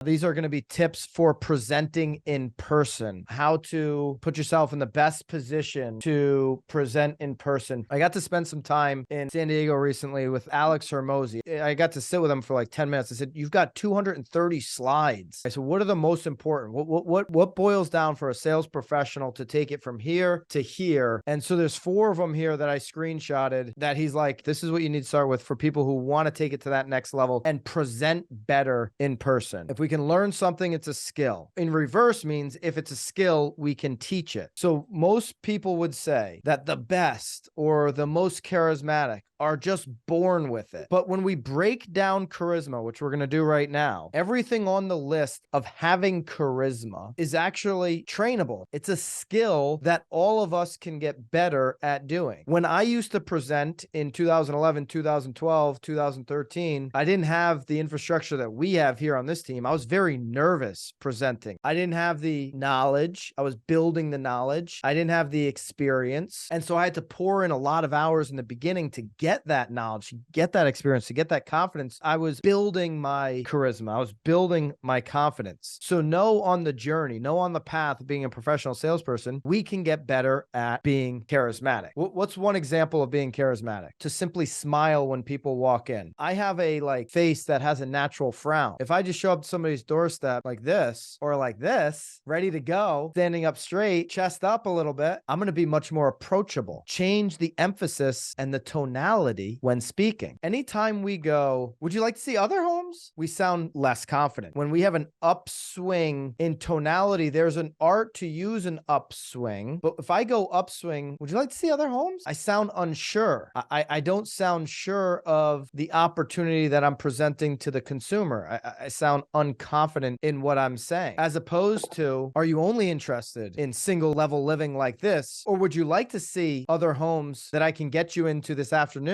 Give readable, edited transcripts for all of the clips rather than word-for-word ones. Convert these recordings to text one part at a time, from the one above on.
These are going to be tips for presenting in person, how to put yourself in the best position to present in person. I got to spend some time in San Diego recently with Alex Hormozi. I got to sit with him for like 10 minutes. I said, you've got 230 slides. I said, what are the most important? What boils down for a sales professional to take it from here to here? And so there's 4 of them here that I screenshotted that he's like, this is what you need to start with for people who want to take it to that next level and present better in person. If we can learn something, it's a skill. In reverse means if it's a skill, we can teach it. So most people would say that the best or the most charismatic are just born with it. But when we break down charisma, which we're going to do right now, everything on the list of having charisma is actually trainable. It's a skill that all of us can get better at doing. When I used to present in 2011, 2012, 2013, I didn't have the infrastructure that we have here on this team. I was very nervous presenting. I didn't have the knowledge. I was building the knowledge. I didn't have the experience. And so I had to pour in a lot of hours in the beginning to get that knowledge, to get that experience, to get that confidence. I was building my charisma. I was building my confidence. So know on the journey, know on the path of being a professional salesperson, we can get better at being charismatic. What's one example of being charismatic? To simply smile when people walk in. I have a face that has a natural frown. If I just show up to somebody's doorstep like this or like this, ready to go, standing up straight, chest up a little bit, I'm going to be much more approachable. Change the emphasis and the tonality when speaking. Anytime we go, would you like to see other homes? We sound less confident. When we have an upswing in tonality, there's an art to use an upswing. But if I go upswing, would you like to see other homes? I sound unsure. I don't sound sure of the opportunity that I'm presenting to the consumer. I sound unconfident in what I'm saying. As opposed to, are you only interested in single level living like this? Or would you like to see other homes that I can get you into this afternoon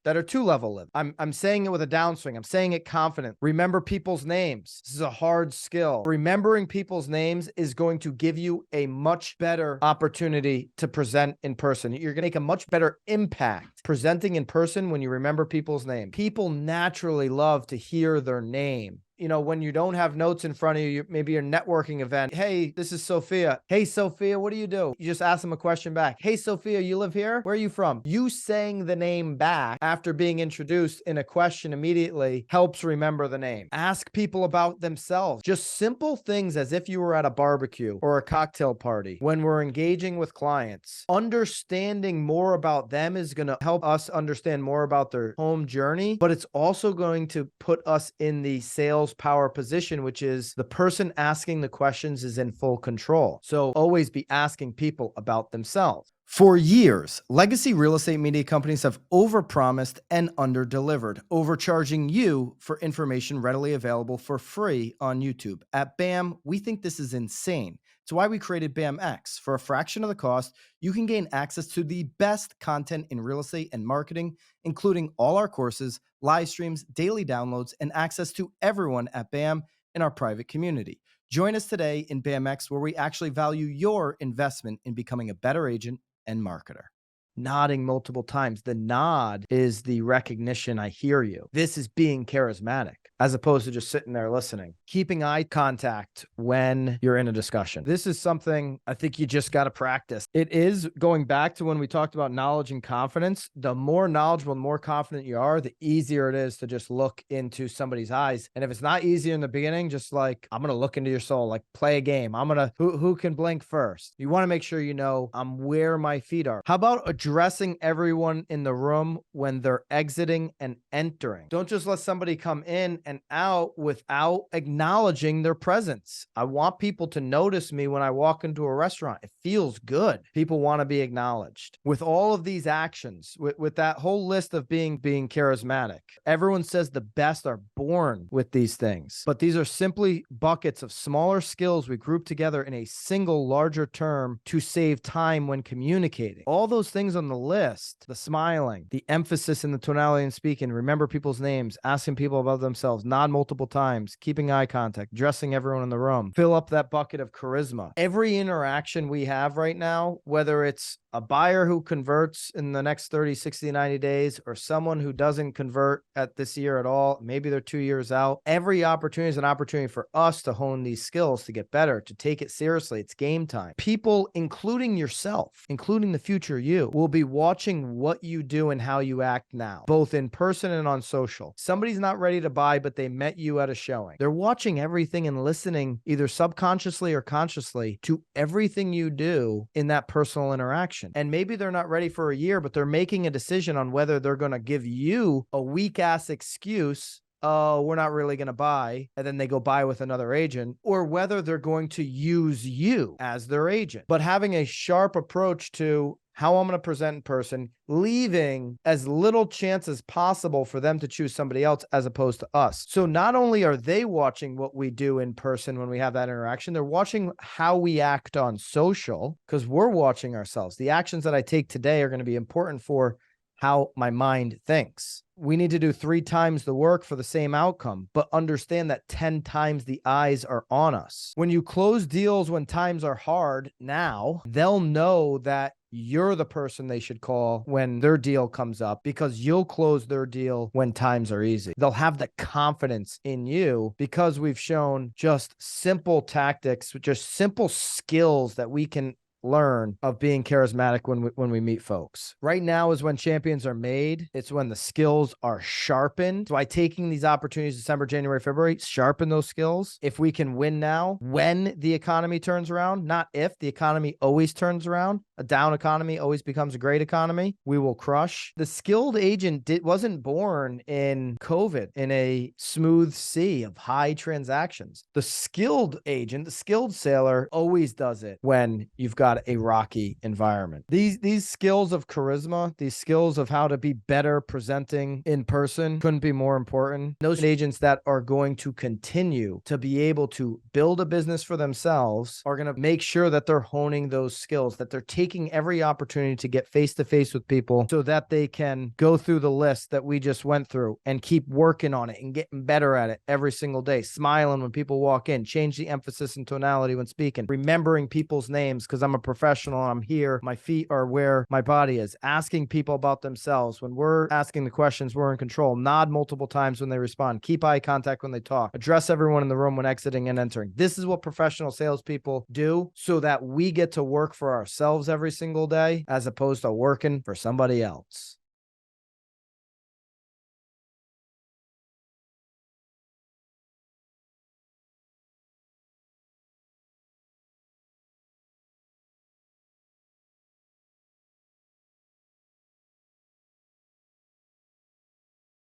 that are 2-level living? I'm saying it with a downswing. I'm saying it confident. Remember people's names. This is a hard skill. Remembering people's names is going to give you a much better opportunity to present in person. You're going to make a much better impact presenting in person when you remember people's names. People naturally love to hear their name. You know, when you don't have notes in front of you, maybe your networking event. Hey, this is Sophia. Hey, Sophia, what do you do? You just ask them a question back. Hey, Sophia, you live here? Where are you from? You saying the name back after being introduced in a question immediately helps remember the name. Ask people about themselves. Just simple things as if you were at a barbecue or a cocktail party. When we're engaging with clients, understanding more about them is going to help us understand more about their home journey, but it's also going to put us in the sales power position, which is the person asking the questions is in full control. So always be asking people about themselves. For years, legacy real estate media companies have overpromised and underdelivered, overcharging you for information readily available for free on YouTube. At BAM, we think this is insane. It's why we created BAMX. For a fraction of the cost, you can gain access to the best content in real estate and marketing, including all our courses, live streams, daily downloads, and access to everyone at BAM in our private community. Join us today in BAMX, where we actually value your investment in becoming a better agent and marketer. Nodding multiple times. The nod is the recognition, I hear you. This is being charismatic, as opposed to just sitting there listening. Keeping eye contact when you're in a discussion. This is something I think you just got to practice. It is going back to when we talked about knowledge and confidence. The more knowledgeable and more confident you are, the easier it is to just look into somebody's eyes. And if it's not easier in the beginning, just like, I'm going to look into your soul, like play a game. Who can blink first? You want to make sure you know I'm where my feet are. How about addressing everyone in the room when they're exiting and entering? Don't just let somebody come in and out without acknowledging their presence. I want people to notice me when I walk into a restaurant. It feels good. People want to be acknowledged. With all of these actions, with that whole list of being charismatic, everyone says the best are born with these things. But these are simply buckets of smaller skills we group together in a single larger term to save time when communicating. All those things on the list, the smiling, the emphasis in the tonality and speaking, remember people's names, asking people about themselves, nod multiple times, keeping eye contact, dressing everyone in the room, fill up that bucket of charisma. Every interaction we have right now, whether it's a buyer who converts in the next 30, 60, 90 days, or someone who doesn't convert at this year at all, maybe they're 2 years out. Every opportunity is an opportunity for us to hone these skills, to get better, to take it seriously. It's game time. People, including yourself, including the future you, will be watching what you do and how you act now, both in person and on social. Somebody's not ready to buy, but they met you at a showing. They're watching everything and listening, either subconsciously or consciously, to everything you do in that personal interaction. And maybe they're not ready for a year, but they're making a decision on whether they're going to give you a weak ass excuse, oh, we're not really going to buy, and then they go buy with another agent, or whether they're going to use you as their agent. But having a sharp approach to how I'm going to present in person, leaving as little chance as possible for them to choose somebody else as opposed to us. So not only are they watching what we do in person when we have that interaction, they're watching how we act on social, because we're watching ourselves. The actions that I take today are going to be important for how my mind thinks. We need to do 3 times the work for the same outcome, but understand that 10 times the eyes are on us. When you close deals when times are hard now, they'll know that you're the person they should call when their deal comes up, because you'll close their deal when times are easy. They'll have the confidence in you because we've shown just simple tactics, just simple skills that we can learn of being charismatic when we meet folks. Right now is when champions are made. It's when the skills are sharpened. By taking these opportunities, December, January, February, sharpen those skills. If we can win now, when the economy turns around, not if, the economy always turns around. A down economy always becomes a great economy. We will crush. The skilled agent wasn't born in COVID in a smooth sea of high transactions. The skilled agent, the skilled sailor, always does it when you've got a rocky environment. These skills of charisma, these skills of how to be better presenting in person couldn't be more important. Those agents that are going to continue to be able to build a business for themselves are going to make sure that they're honing those skills, that they're taking every opportunity to get face-to-face with people so that they can go through the list that we just went through and keep working on it and getting better at it every single day, smiling when people walk in, change the emphasis and tonality when speaking, remembering people's names because I'm a professional and I'm here, my feet are where my body is, asking people about themselves. When we're asking the questions, we're in control. Nod multiple times when they respond, keep eye contact when they talk, address everyone in the room when exiting and entering. This is what professional salespeople do so that we get to work for ourselves every single day as opposed to working for somebody else.